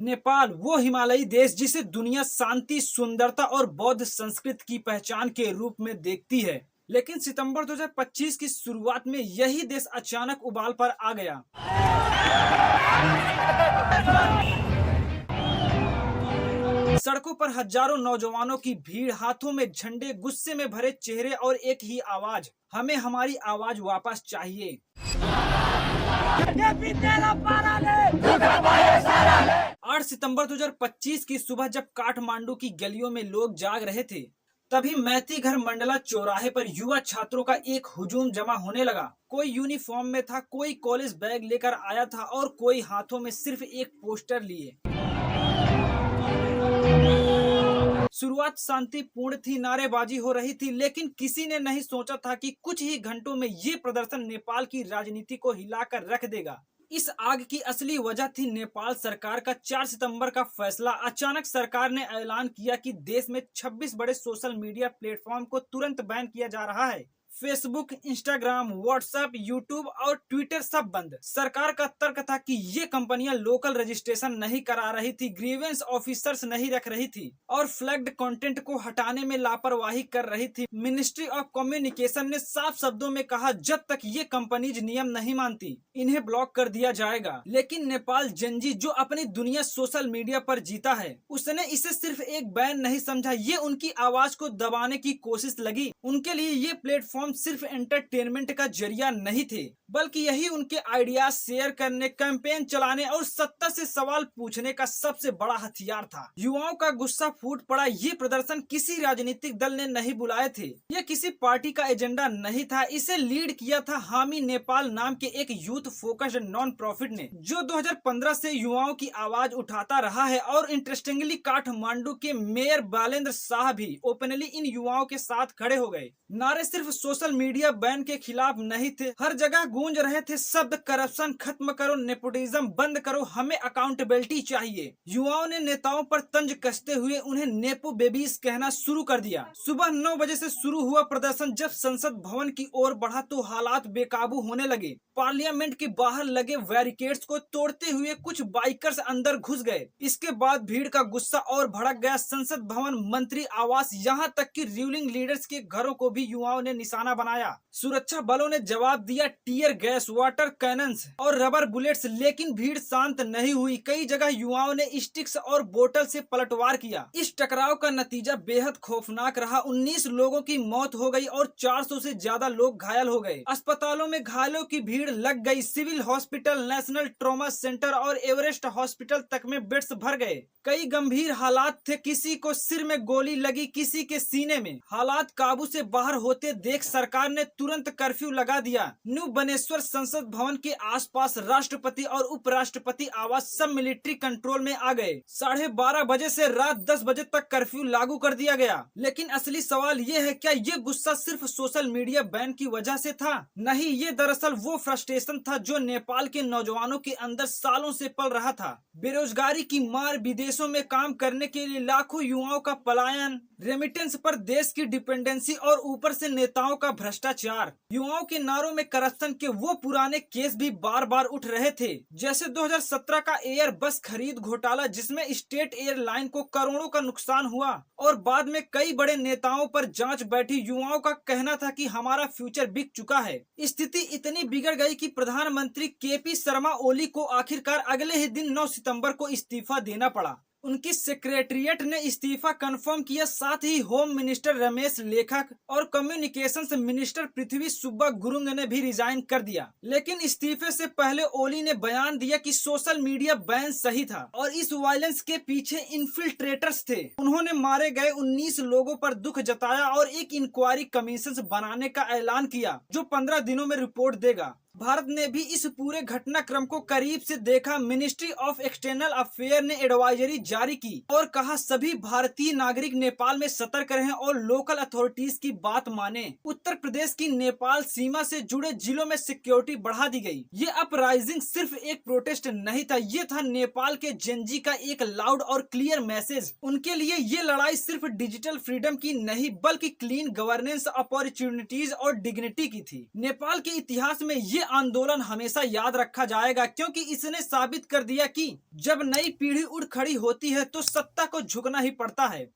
नेपाल वो हिमालयी देश जिसे दुनिया शांति, सुंदरता और बौद्ध संस्कृति की पहचान के रूप में देखती है। लेकिन सितंबर 2025 की शुरुआत में यही देश अचानक उबाल पर आ गया। सड़कों पर हजारों नौजवानों की भीड़, हाथों में झंडे, गुस्से में भरे चेहरे और एक ही आवाज, हमें हमारी आवाज वापस चाहिए। 8 सितंबर 2025 की सुबह जब काठमांडू की गलियों में लोग जाग रहे थे, तभी मैतीघर मंडला चौराहे पर युवा छात्रों का एक हुजूम जमा होने लगा। कोई यूनिफॉर्म में था, कोई कॉलेज बैग लेकर आया था और कोई हाथों में सिर्फ एक पोस्टर लिए। शुरुआत शांतिपूर्ण थी, नारेबाजी हो रही थी, लेकिन किसी ने नहीं सोचा था कि कुछ ही घंटों में ये प्रदर्शन नेपाल की राजनीति को हिलाकर रख देगा। इस आग की असली वजह थी नेपाल सरकार का 4 सितंबर का फैसला। अचानक सरकार ने ऐलान किया कि देश में 26 बड़े सोशल मीडिया प्लेटफॉर्म को तुरंत बैन किया जा रहा है। फेसबुक, इंस्टाग्राम, व्हाट्सएप, यूट्यूब और ट्विटर सब बंद। सरकार का तर्क था कि ये कंपनियां लोकल रजिस्ट्रेशन नहीं करा रही थी, ग्रीवेंस ऑफिसर्स नहीं रख रही थी और फ्लैग्ड कंटेंट को हटाने में लापरवाही कर रही थी। मिनिस्ट्री ऑफ कम्युनिकेशन ने साफ शब्दों में कहा, जब तक ये कंपनीज नियम नहीं मानती, इन्हें ब्लॉक कर दिया जाएगा। लेकिन नेपाल जेनजी, जो अपनी दुनिया सोशल मीडिया पर जीता है, उसने इसे सिर्फ एक बैन नहीं समझा, ये उनकी आवाज को दबाने की कोशिश लगी। उनके लिए ये प्लेटफॉर्म सिर्फ एंटरटेनमेंट का जरिया नहीं थे, बल्कि यही उनके आइडियाज शेयर करने, कैंपेन चलाने और सत्ता से सवाल पूछने का सबसे बड़ा हथियार था। युवाओं का गुस्सा फूट पड़ा। ये प्रदर्शन किसी राजनीतिक दल ने नहीं बुलाए थे, यह किसी पार्टी का एजेंडा नहीं था। इसे लीड किया था हामी नेपाल नाम के एक यूथ फोकस्ड नॉन प्रॉफिट ने, जो 2015 से युवाओं की आवाज उठाता रहा है। और इंटरेस्टिंगली काठमांडू के मेयर बालेंद्र शाह भी ओपनली इन युवाओं के साथ खड़े हो गए। नारे सिर्फ सोशल मीडिया बैन के खिलाफ नहीं थे, हर जगह गूंज रहे थे शब्द, करप्शन खत्म करो, नेपोटिज्म बंद करो, हमें अकाउंटेबिलिटी चाहिए। युवाओं ने नेताओं पर तंज कसते हुए उन्हें नेपो बेबीज कहना शुरू कर दिया। सुबह 9 बजे से शुरू हुआ प्रदर्शन जब संसद भवन की ओर बढ़ा तो हालात बेकाबू होने लगे। पार्लियामेंट के बाहर लगे बैरिकेड्स को तोड़ते हुए कुछ बाइकर्स अंदर घुस गए। इसके बाद भीड़ का गुस्सा और भड़क गया। संसद भवन, मंत्री आवास, यहाँ तक कि रूलिंग लीडर्स के घरों को भी युवाओं ने निशाना बनाया। सुरक्षा बलों ने जवाब दिया, टीयर गैस, वाटर कैनन्स और रबर बुलेट्स, लेकिन भीड़ शांत नहीं हुई। कई जगह युवाओं ने स्टिक्स और बोतल से पलटवार किया। इस टकराव का नतीजा बेहद खौफनाक रहा। 19 लोगों की मौत हो गई और 400 से ज्यादा लोग घायल हो गए। अस्पतालों में घायलों की भीड़ लग गई। Civil hospital, national trauma centre और एवरेस्ट हॉस्पिटल तक में बेड्स भर गए। कई गंभीर हालात थे, किसी को सिर में गोली लगी, किसी के सीने में। हालात काबू से बाहर होते देख सरकार ने तुरंत कर्फ्यू लगा दिया। न्यू बनेश्वर संसद भवन के आसपास राष्ट्रपति और उपराष्ट्रपति आवास सब मिलिट्री कंट्रोल में आ गए। 12:30 बजे से रात 10 बजे तक कर्फ्यू लागू कर दिया गया। लेकिन असली सवाल ये है, क्या ये गुस्सा सिर्फ सोशल मीडिया बैन की वजह से था? नहीं, ये दरअसल वो फ्रस्ट्रेशन था जो नेपाल के नौजवानों के अंदर सालों से पल रहा था। बेरोजगारी की मार, विदेशों में काम करने के लिए लाखों युवाओं का पलायन, रेमिटेंस पर देश की डिपेंडेंसी और ऊपर से नेताओं का भ्रष्टाचार। युवाओं के नारों में करप्शन के वो पुराने केस भी बार बार उठ रहे थे, जैसे 2017 का एयर बस खरीद घोटाला, जिसमें स्टेट एयरलाइन को करोड़ों का नुकसान हुआ और बाद में कई बड़े नेताओं पर जांच बैठी। युवाओं का कहना था कि हमारा फ्यूचर बिक चुका है। स्थिति इतनी बिगड़ गई कि प्रधानमंत्री केपी शर्मा ओली को आखिरकार अगले ही दिन 9 सितंबर को इस्तीफा देना पड़ा। उनकी सेक्रेटरिएट ने इस्तीफा कंफर्म किया। साथ ही होम मिनिस्टर रमेश लेखक और कम्युनिकेशंस मिनिस्टर पृथ्वी सुब्बा गुरुंग ने भी रिजाइन कर दिया। लेकिन इस्तीफे से पहले ओली ने बयान दिया कि सोशल मीडिया बैन सही था और इस वायलेंस के पीछे इन्फिल्ट्रेटर्स थे। उन्होंने मारे गए 19 लोगों पर दुख जताया और एक इंक्वायरी कमीशन बनाने का ऐलान किया, जो 15 दिनों में रिपोर्ट देगा। भारत ने भी इस पूरे घटनाक्रम को करीब से देखा। मिनिस्ट्री ऑफ एक्सटर्नल अफेयर ने एडवाइजरी जारी की और कहा, सभी भारतीय नागरिक नेपाल में सतर्क रहें और लोकल अथॉरिटीज की बात माने। उत्तर प्रदेश की नेपाल सीमा से जुड़े जिलों में सिक्योरिटी बढ़ा दी गई। ये अपराइजिंग सिर्फ एक प्रोटेस्ट नहीं था, ये था नेपाल के जेनजी का एक लाउड और क्लियर मैसेज। उनके लिए ये लड़ाई सिर्फ डिजिटल फ्रीडम की नहीं, बल्कि क्लीन गवर्नेंस, अपॉर्चुनिटीज और डिग्निटी की थी। नेपाल के इतिहास में ये ये आंदोलन हमेशा याद रखा जाएगा, क्योंकि इसने साबित कर दिया कि जब नई पीढ़ी उठ खड़ी होती है तो सत्ता को झुकना ही पड़ता है।